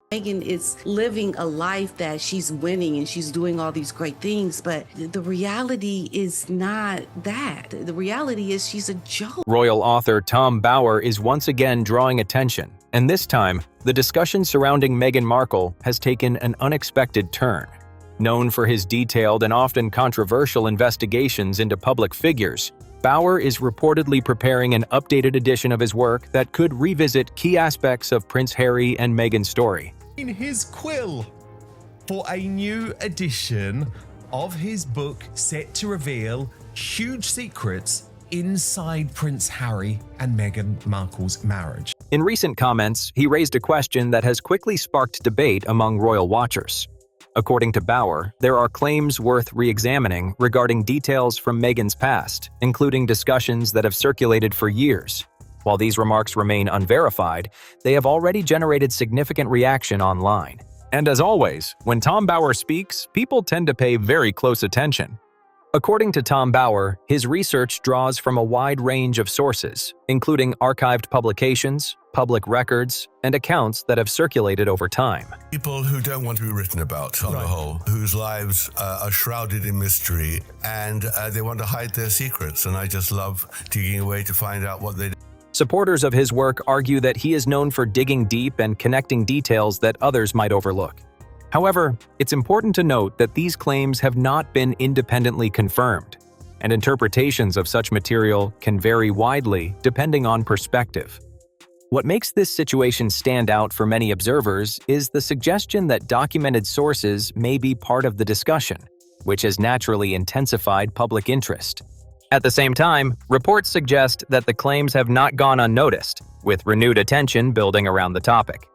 Meghan is living a life that she's winning and she's doing all these great things, but the reality is not that. The reality is she's a joke. Royal author Tom Bower is once again drawing attention, and this time, the discussion surrounding Meghan Markle has taken an unexpected turn. Known for his detailed and often controversial investigations into public figures, Bower is reportedly preparing an updated edition of his work that could revisit key aspects of Prince Harry and Meghan's story. In his quill for a new edition of his book set to reveal huge secrets inside Prince Harry and Meghan Markle's marriage. In recent comments, he raised a question that has quickly sparked debate among royal watchers. According to Bower, there are claims worth re-examining regarding details from Meghan's past, including discussions that have circulated for years. While these remarks remain unverified, they have already generated significant reaction online. And as always, when Tom Bower speaks, people tend to pay very close attention. According to Tom Bower, his research draws from a wide range of sources, including archived publications, public records, and accounts that have circulated over time. People who don't want to be written about on the whole, whose lives are shrouded in mystery, and they want to hide their secrets, and I just love digging away to find out what they do. Supporters of his work argue that he is known for digging deep and connecting details that others might overlook. However, it's important to note that these claims have not been independently confirmed, and interpretations of such material can vary widely depending on perspective. What makes this situation stand out for many observers is the suggestion that documented sources may be part of the discussion, which has naturally intensified public interest. At the same time, reports suggest that the claims have not gone unnoticed, with renewed attention building around the topic.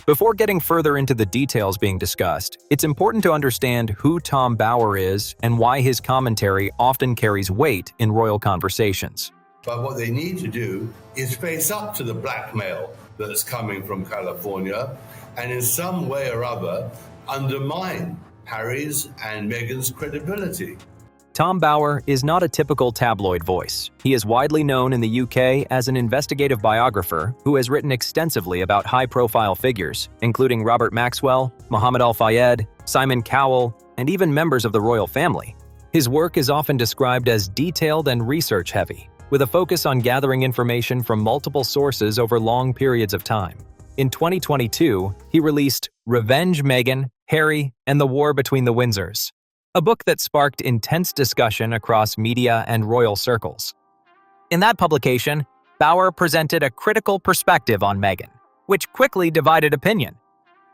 Before getting further into the details being discussed, it's important to understand who Tom Bower is and why his commentary often carries weight in royal conversations. But what they need to do is face up to the blackmail that's coming from California and in some way or other undermine Harry's and Meghan's credibility. Tom Bower is not a typical tabloid voice. He is widely known in the UK as an investigative biographer who has written extensively about high-profile figures, including Robert Maxwell, Mohammed Al-Fayed, Simon Cowell, and even members of the royal family. His work is often described as detailed and research-heavy, with a focus on gathering information from multiple sources over long periods of time. In 2022, he released Revenge Meghan, Harry, and the War Between the Windsors, a book that sparked intense discussion across media and royal circles. In that publication, Bower presented a critical perspective on Meghan, which quickly divided opinion.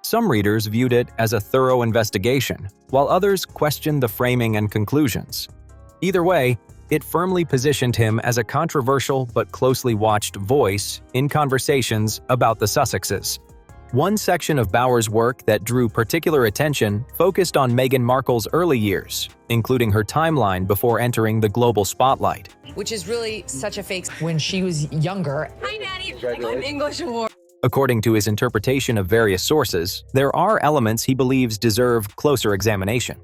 Some readers viewed it as a thorough investigation, while others questioned the framing and conclusions. Either way, it firmly positioned him as a controversial but closely watched voice in conversations about the Sussexes. One section of Bower's work that drew particular attention focused on Meghan Markle's early years, including her timeline before entering the global spotlight. Which is really such a fake. When she was younger. Hi, Nanny. I'm English award. According to his interpretation of various sources, there are elements he believes deserve closer examination.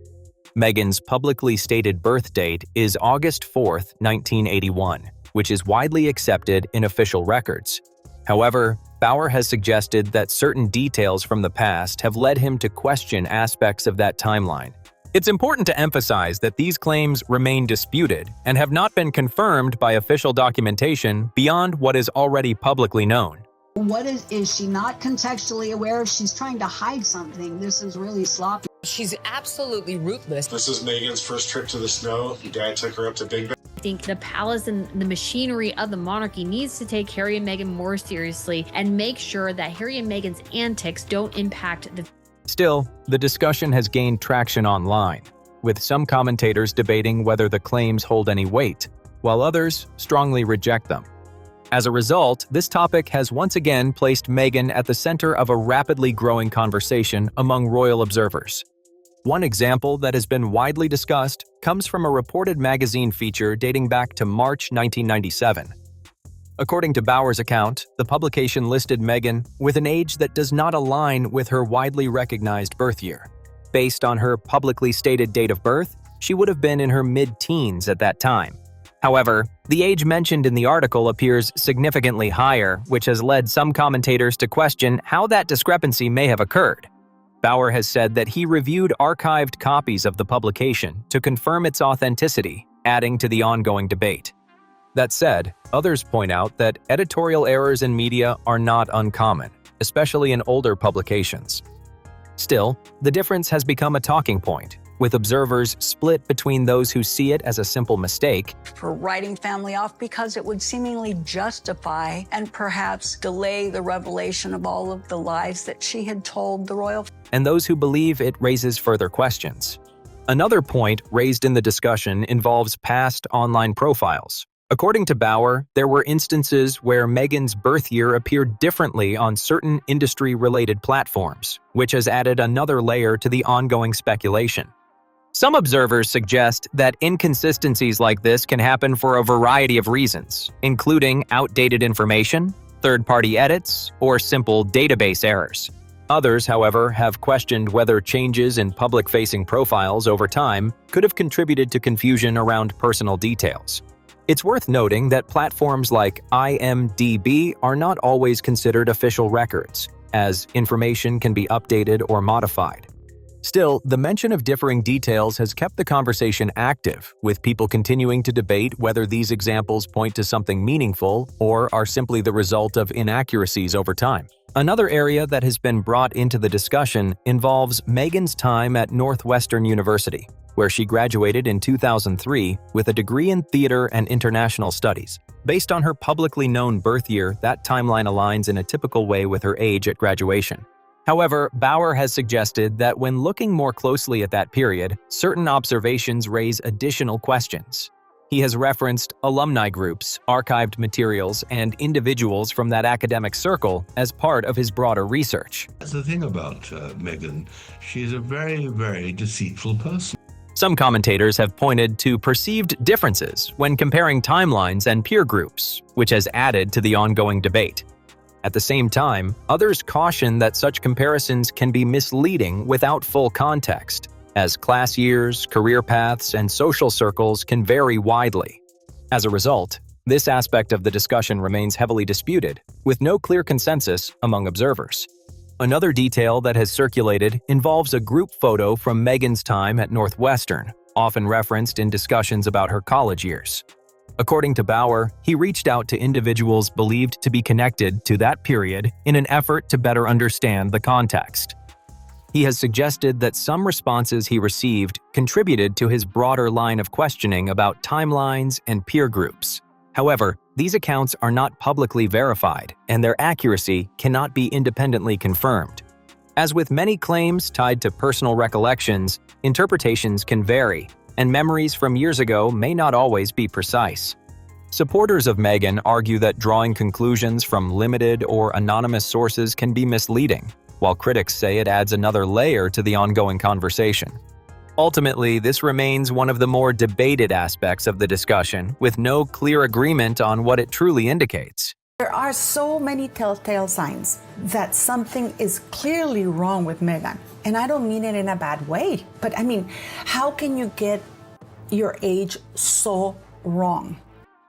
Meghan's publicly stated birth date is August 4, 1981, which is widely accepted in official records. However, Bower has suggested that certain details from the past have led him to question aspects of that timeline. It's important to emphasize that these claims remain disputed and have not been confirmed by official documentation beyond what is already publicly known. What is she not contextually aware of? She's trying to hide something. This is really sloppy. She's absolutely ruthless. This is Meghan's first trip to the snow. Dad took her up to Big Ben. I think the palace and the machinery of the monarchy needs to take Harry and Meghan more seriously and make sure that Harry and Meghan's antics don't impact the... Still, the discussion has gained traction online, with some commentators debating whether the claims hold any weight, while others strongly reject them. As a result, this topic has once again placed Meghan at the center of a rapidly growing conversation among royal observers. One example that has been widely discussed comes from a reported magazine feature dating back to March 1997. According to Bower's account, the publication listed Meghan with an age that does not align with her widely recognized birth year. Based on her publicly stated date of birth, she would have been in her mid-teens at that time. However, the age mentioned in the article appears significantly higher, which has led some commentators to question how that discrepancy may have occurred. Bauer has said that he reviewed archived copies of the publication to confirm its authenticity, adding to the ongoing debate. That said, others point out that editorial errors in media are not uncommon, especially in older publications. Still, the difference has become a talking point, with observers split between those who see it as a simple mistake for writing family off because it would seemingly justify and perhaps delay the revelation of all of the lies that she had told the royal family, and those who believe it raises further questions. Another point raised in the discussion involves past online profiles. According to Bauer, there were instances where Meghan's birth year appeared differently on certain industry-related platforms, which has added another layer to the ongoing speculation. Some observers suggest that inconsistencies like this can happen for a variety of reasons, including outdated information, third-party edits, or simple database errors. Others, however, have questioned whether changes in public-facing profiles over time could have contributed to confusion around personal details. It's worth noting that platforms like IMDb are not always considered official records, as information can be updated or modified. Still, the mention of differing details has kept the conversation active, with people continuing to debate whether these examples point to something meaningful or are simply the result of inaccuracies over time. Another area that has been brought into the discussion involves Meghan's time at Northwestern University, where she graduated in 2003 with a degree in theater and international studies. Based on her publicly known birth year, that timeline aligns in a typical way with her age at graduation. However, Bauer has suggested that when looking more closely at that period, certain observations raise additional questions. He has referenced alumni groups, archived materials, and individuals from that academic circle as part of his broader research. That's the thing about Meghan. She's a very, very deceitful person. Some commentators have pointed to perceived differences when comparing timelines and peer groups, which has added to the ongoing debate. At the same time, others caution that such comparisons can be misleading without full context, as class years, career paths, and social circles can vary widely. As a result, this aspect of the discussion remains heavily disputed, with no clear consensus among observers. Another detail that has circulated involves a group photo from Meghan's time at Northwestern, often referenced in discussions about her college years. According to Bauer, he reached out to individuals believed to be connected to that period in an effort to better understand the context. He has suggested that some responses he received contributed to his broader line of questioning about timelines and peer groups. However, these accounts are not publicly verified, and their accuracy cannot be independently confirmed. As with many claims tied to personal recollections, interpretations can vary, and memories from years ago may not always be precise. Supporters of Meghan argue that drawing conclusions from limited or anonymous sources can be misleading, while critics say it adds another layer to the ongoing conversation. Ultimately, this remains one of the more debated aspects of the discussion, with no clear agreement on what it truly indicates. There are so many telltale signs that something is clearly wrong with Meghan. And I don't mean it in a bad way, but I mean, how can you get your age so wrong?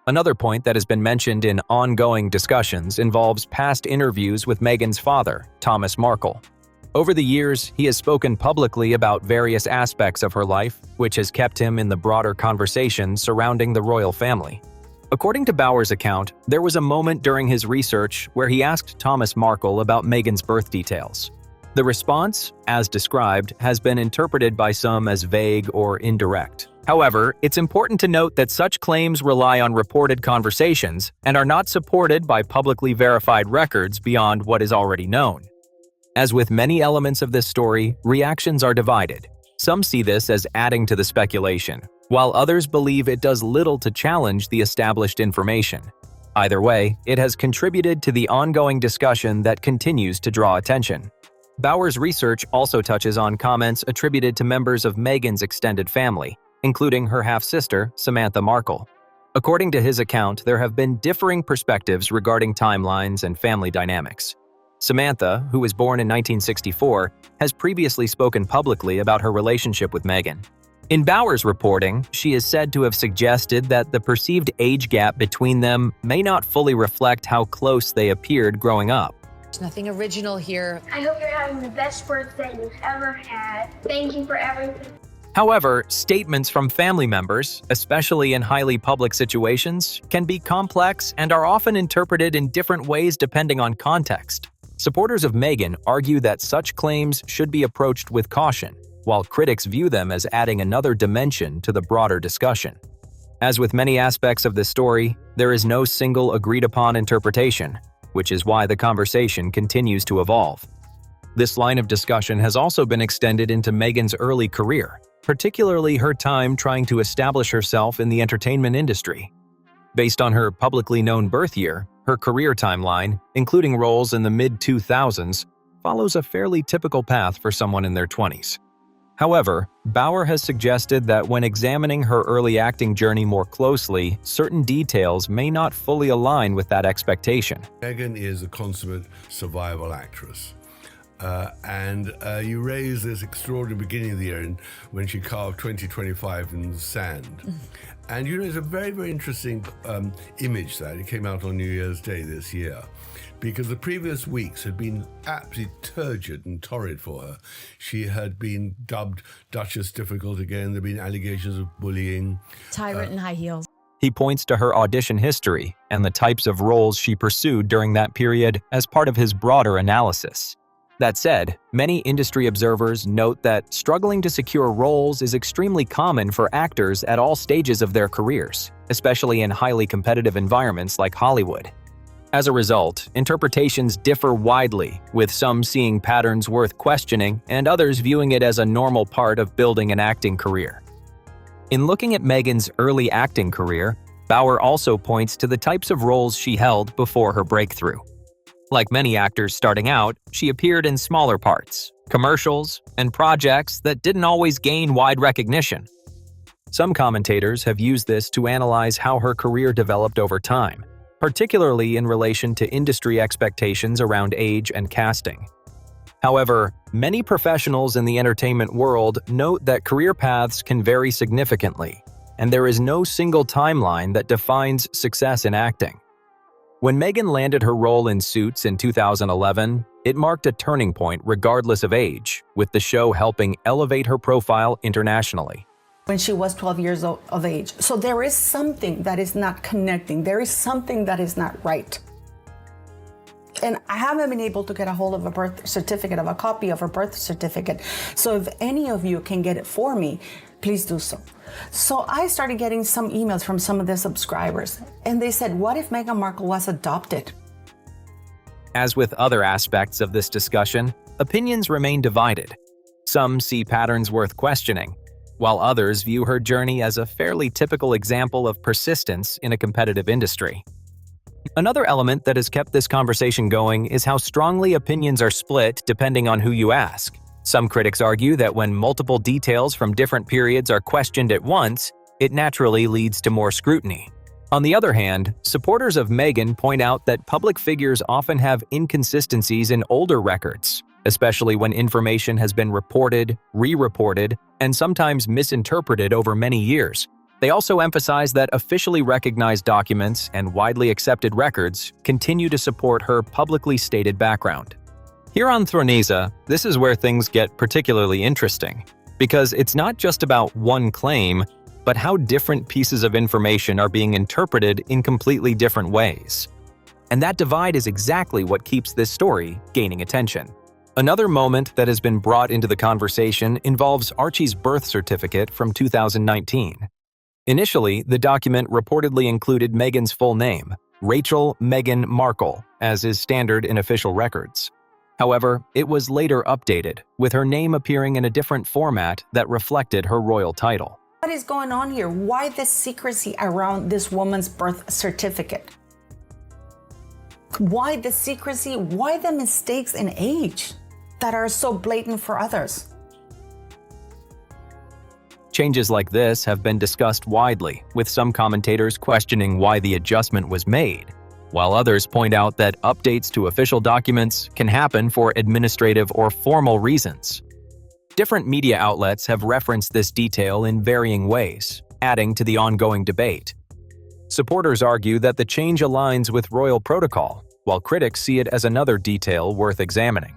Another point that has been mentioned in ongoing discussions involves past interviews with Meghan's father, Thomas Markle. Over the years, he has spoken publicly about various aspects of her life, which has kept him in the broader conversation surrounding the royal family. According to Bauer's account, there was a moment during his research where he asked Thomas Markle about Meghan's birth details. The response, as described, has been interpreted by some as vague or indirect. However, it's important to note that such claims rely on reported conversations and are not supported by publicly verified records beyond what is already known. As with many elements of this story, reactions are divided. Some see this as adding to the speculation, while others believe it does little to challenge the established information. Either way, it has contributed to the ongoing discussion that continues to draw attention. Bauer's research also touches on comments attributed to members of Meghan's extended family, including her half-sister, Samantha Markle. According to his account, there have been differing perspectives regarding timelines and family dynamics. Samantha, who was born in 1964, has previously spoken publicly about her relationship with Meghan. In Bauer's reporting, she is said to have suggested that the perceived age gap between them may not fully reflect how close they appeared growing up. There's nothing original here. I hope you're having the best birthday you've ever had. Thank you for everything. However, statements from family members, especially in highly public situations, can be complex and are often interpreted in different ways depending on context. Supporters of Meghan argue that such claims should be approached with caution, while critics view them as adding another dimension to the broader discussion. As with many aspects of this story, there is no single agreed-upon interpretation, which is why the conversation continues to evolve. This line of discussion has also been extended into Meghan's early career, particularly her time trying to establish herself in the entertainment industry. Based on her publicly known birth year, her career timeline, including roles in the mid-2000s, follows a fairly typical path for someone in their 20s. However, Bauer has suggested that when examining her early acting journey more closely, certain details may not fully align with that expectation. Meghan is a consummate survival actress. You raised this extraordinary beginning of the year when she carved 2025 in the sand. And it's a very, very interesting image that it came out on New Year's Day this year, because the previous weeks had been absolutely turgid and torrid for her. She had been dubbed Duchess Difficult again. There have been allegations of bullying. Tyrant in high heels. He points to her audition history and the types of roles she pursued during that period as part of his broader analysis. That said, many industry observers note that struggling to secure roles is extremely common for actors at all stages of their careers, especially in highly competitive environments like Hollywood. As a result, interpretations differ widely, with some seeing patterns worth questioning and others viewing it as a normal part of building an acting career. In looking at Meghan's early acting career, Bauer also points to the types of roles she held before her breakthrough. Like many actors starting out, she appeared in smaller parts, commercials, and projects that didn't always gain wide recognition. Some commentators have used this to analyze how her career developed over time, particularly in relation to industry expectations around age and casting. However, many professionals in the entertainment world note that career paths can vary significantly, and there is no single timeline that defines success in acting. When Meghan landed her role in Suits in 2011, it marked a turning point regardless of age, with the show helping elevate her profile internationally. When she was 12 years of age. So there is something that is not connecting. There is something that is not right. And I haven't been able to get a hold of a birth certificate, of a copy of her birth certificate. So if any of you can get it for me, please do so. So I started getting some emails from some of the subscribers, and they said, what if Meghan Markle was adopted? As with other aspects of this discussion, opinions remain divided. Some see patterns worth questioning, while others view her journey as a fairly typical example of persistence in a competitive industry. Another element that has kept this conversation going is how strongly opinions are split depending on who you ask. Some critics argue that when multiple details from different periods are questioned at once, it naturally leads to more scrutiny. On the other hand, supporters of Meghan point out that public figures often have inconsistencies in older records, especially when information has been reported, re-reported, and sometimes misinterpreted over many years. They also emphasize that officially recognized documents and widely accepted records continue to support her publicly stated background. Here on Throneza, this is where things get particularly interesting, because it's not just about one claim, but how different pieces of information are being interpreted in completely different ways. And that divide is exactly what keeps this story gaining attention. Another moment that has been brought into the conversation involves Archie's birth certificate from 2019. Initially, the document reportedly included Meghan's full name, Rachel Meghan Markle, as is standard in official records. However, it was later updated, with her name appearing in a different format that reflected her royal title. What is going on here? Why the secrecy around this woman's birth certificate? Why the secrecy? Why the mistakes in age that are so blatant for others? Changes like this have been discussed widely, with some commentators questioning why the adjustment was made, while others point out that updates to official documents can happen for administrative or formal reasons. different media outlets have referenced this detail in varying ways, adding to the ongoing debate. Supporters argue that the change aligns with royal protocol, while critics see it as another detail worth examining.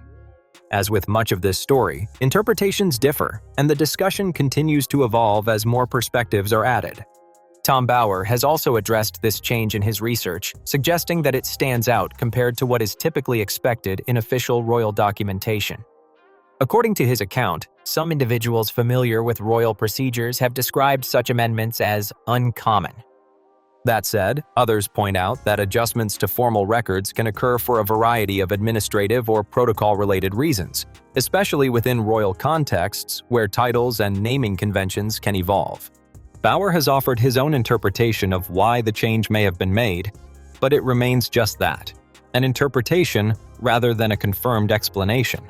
As with much of this story, interpretations differ, and the discussion continues to evolve as more perspectives are added. Tom Bower has also addressed this change in his research, suggesting that it stands out compared to what is typically expected in official royal documentation. According to his account, some individuals familiar with royal procedures have described such amendments as uncommon. That said, others point out that adjustments to formal records can occur for a variety of administrative or protocol-related reasons, especially within royal contexts where titles and naming conventions can evolve. Bower has offered his own interpretation of why the change may have been made, but it remains just that, an interpretation rather than a confirmed explanation.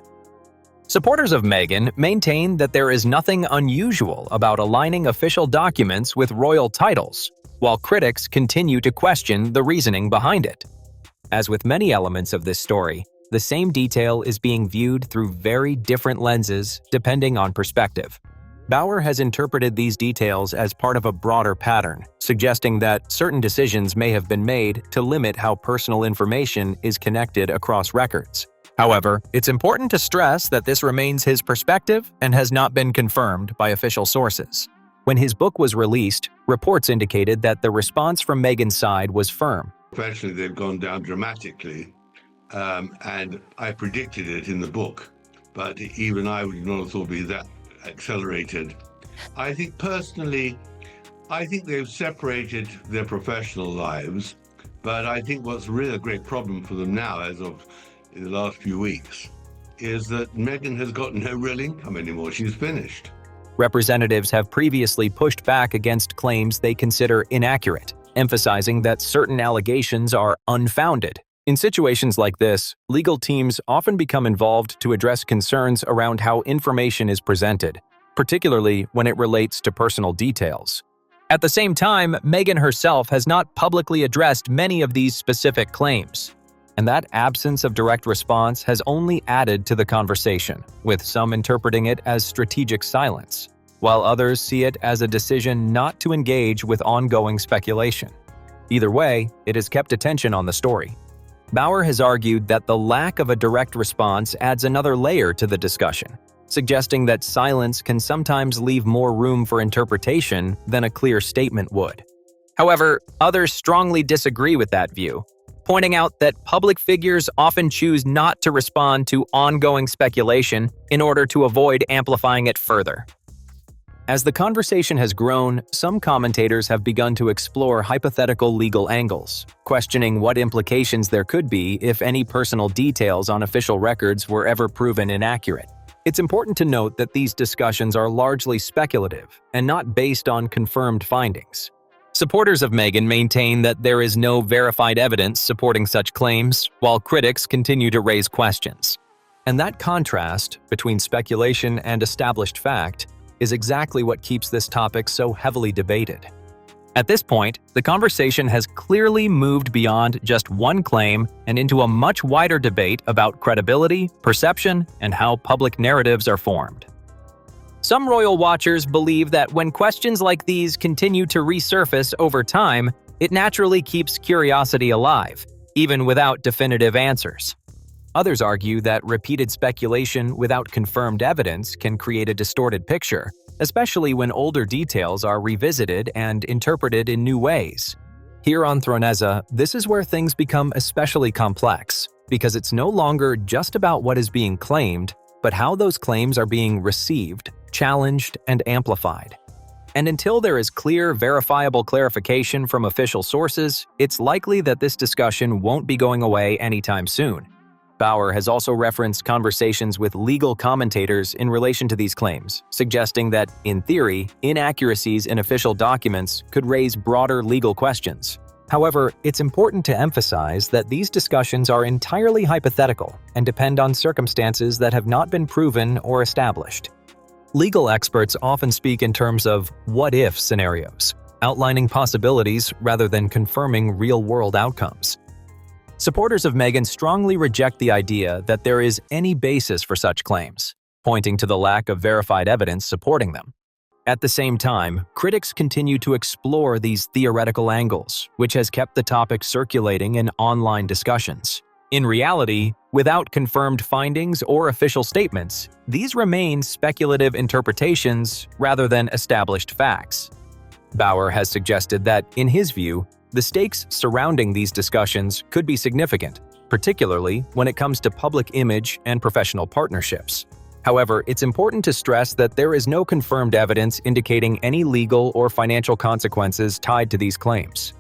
Supporters of Meghan maintain that there is nothing unusual about aligning official documents with royal titles, while critics continue to question the reasoning behind it. As with many elements of this story, the same detail is being viewed through very different lenses depending on perspective. Bower has interpreted these details as part of a broader pattern, suggesting that certain decisions may have been made to limit how personal information is connected across records. However, it's important to stress that this remains his perspective and has not been confirmed by official sources. When his book was released, reports indicated that the response from Meghan's side was firm. Professionally, they've gone down dramatically, and I predicted it in the book, but even I would not have thought it'd be that accelerated. I think personally, they've separated their professional lives, but I think what's really a great problem for them now, as of in the last few weeks, is that Meghan has got no real income anymore. She's finished. Representatives have previously pushed back against claims they consider inaccurate, emphasizing that certain allegations are unfounded. In situations like this, legal teams often become involved to address concerns around how information is presented, particularly when it relates to personal details. At the same time, Meghan herself has not publicly addressed many of these specific claims, and that absence of direct response has only added to the conversation, with some interpreting it as strategic silence, while others see it as a decision not to engage with ongoing speculation. Either way, it has kept attention on the story. Bower has argued that the lack of a direct response adds another layer to the discussion, suggesting that silence can sometimes leave more room for interpretation than a clear statement would. However, others strongly disagree with that view, pointing out that public figures often choose not to respond to ongoing speculation in order to avoid amplifying it further. As the conversation has grown, some commentators have begun to explore hypothetical legal angles, questioning what implications there could be if any personal details on official records were ever proven inaccurate. It's important to note that these discussions are largely speculative and not based on confirmed findings. Supporters of Meghan maintain that there is no verified evidence supporting such claims, while critics continue to raise questions. And that contrast between speculation and established fact is exactly what keeps this topic so heavily debated. At this point, the conversation has clearly moved beyond just one claim and into a much wider debate about credibility, perception, and how public narratives are formed. Some royal watchers believe that when questions like these continue to resurface over time, it naturally keeps curiosity alive, even without definitive answers. Others argue that repeated speculation without confirmed evidence can create a distorted picture, especially when older details are revisited and interpreted in new ways. Here on Throneza, this is where things become especially complex, because it's no longer just about what is being claimed, but how those claims are being received, challenged, and amplified. And until there is clear, verifiable clarification from official sources, it's likely that this discussion won't be going away anytime soon. Bower has also referenced conversations with legal commentators in relation to these claims, suggesting that, in theory, inaccuracies in official documents could raise broader legal questions. However, it's important to emphasize that these discussions are entirely hypothetical and depend on circumstances that have not been proven or established. Legal experts often speak in terms of what-if scenarios, outlining possibilities rather than confirming real-world outcomes. Supporters of Meghan strongly reject the idea that there is any basis for such claims. pointing to the lack of verified evidence supporting them. At the same time, critics continue to explore these theoretical angles, which has kept the topic circulating in online discussions. In reality, without confirmed findings or official statements, these remain speculative interpretations rather than established facts. Bauer has suggested that, in his view, the stakes surrounding these discussions could be significant, particularly when it comes to public image and professional partnerships. However, it's important to stress that there is no confirmed evidence indicating any legal or financial consequences tied to these claims.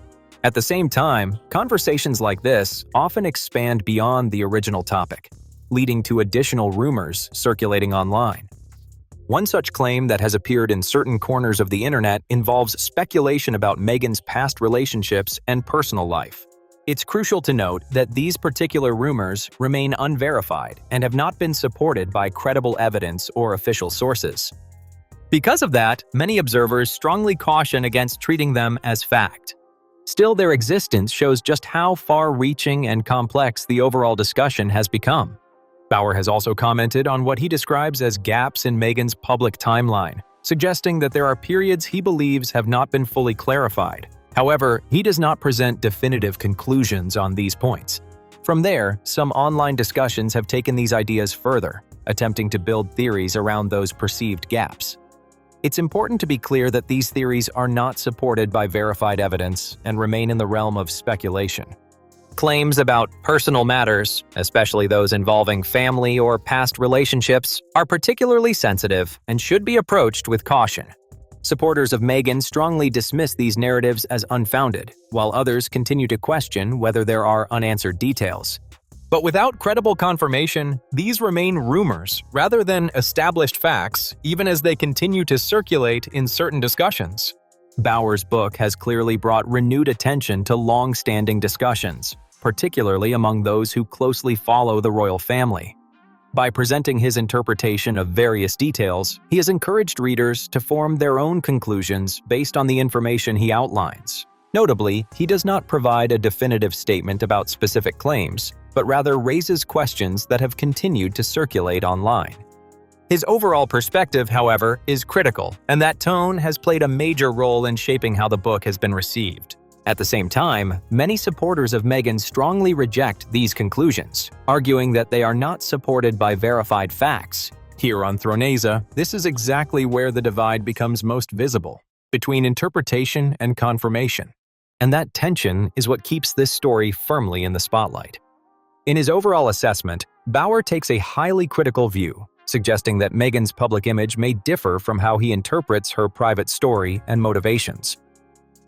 At the same time, conversations like this often expand beyond the original topic, leading to additional rumors circulating online. One such claim that has appeared in certain corners of the internet involves speculation about Meghan's past relationships and personal life. It's crucial to note that these particular rumors remain unverified and have not been supported by credible evidence or official sources. Because of that, many observers strongly caution against treating them as fact. Still, their existence shows just how far-reaching and complex the overall discussion has become. Bauer has also commented on what he describes as gaps in Meghan's public timeline, suggesting that there are periods he believes have not been fully clarified. However, he does not present definitive conclusions on these points. From there, some online discussions have taken these ideas further, attempting to build theories around those perceived gaps. It's important to be clear that these theories are not supported by verified evidence and remain in the realm of speculation. Claims about personal matters, especially those involving family or past relationships, are particularly sensitive and should be approached with caution. Supporters of Meghan strongly dismiss these narratives as unfounded, while others continue to question whether there are unanswered details. But without credible confirmation, these remain rumors rather than established facts, even as they continue to circulate in certain discussions. Bauer's book has clearly brought renewed attention to long-standing discussions, particularly among those who closely follow the royal family. By presenting his interpretation of various details, he has encouraged readers to form their own conclusions based on the information he outlines. Notably, he does not provide a definitive statement about specific claims, but rather raises questions that have continued to circulate online. His overall perspective, however, is critical, and that tone has played a major role in shaping how the book has been received. At the same time, many supporters of Meghan strongly reject these conclusions, arguing that they are not supported by verified facts. Here on Throneza, this is exactly where the divide becomes most visible, between interpretation and confirmation. And that tension is what keeps this story firmly in the spotlight. In his overall assessment, Bauer takes a highly critical view, suggesting that Meghan's public image may differ from how he interprets her private story and motivations.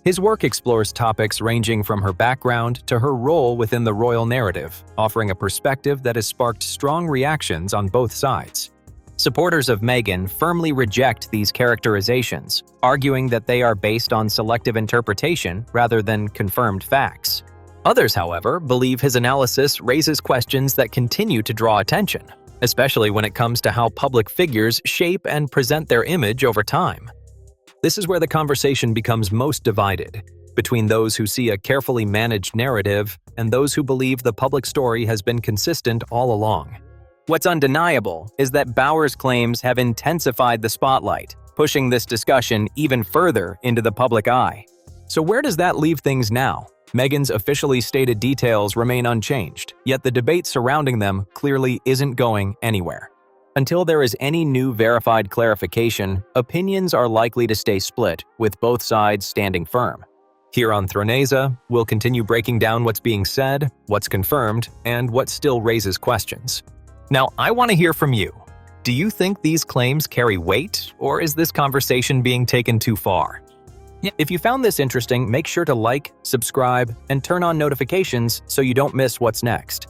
His work explores topics ranging from her background to her role within the royal narrative, offering a perspective that has sparked strong reactions on both sides. Supporters of Meghan firmly reject these characterizations, arguing that they are based on selective interpretation rather than confirmed facts. Others, however, believe his analysis raises questions that continue to draw attention, especially when it comes to how public figures shape and present their image over time. This is where the conversation becomes most divided, between those who see a carefully managed narrative and those who believe the public story has been consistent all along. What's undeniable is that Bauer's claims have intensified the spotlight, pushing this discussion even further into the public eye. So where does that leave things now? Meghan's officially stated details remain unchanged, yet the debate surrounding them clearly isn't going anywhere. Until there is any new verified clarification, opinions are likely to stay split, with both sides standing firm. Here on Throneza, we'll continue breaking down what's being said, what's confirmed, and what still raises questions. Now, I want to hear from you. Do you think these claims carry weight, or is this conversation being taken too far? If you found this interesting, make sure to like, subscribe, and turn on notifications so you don't miss what's next.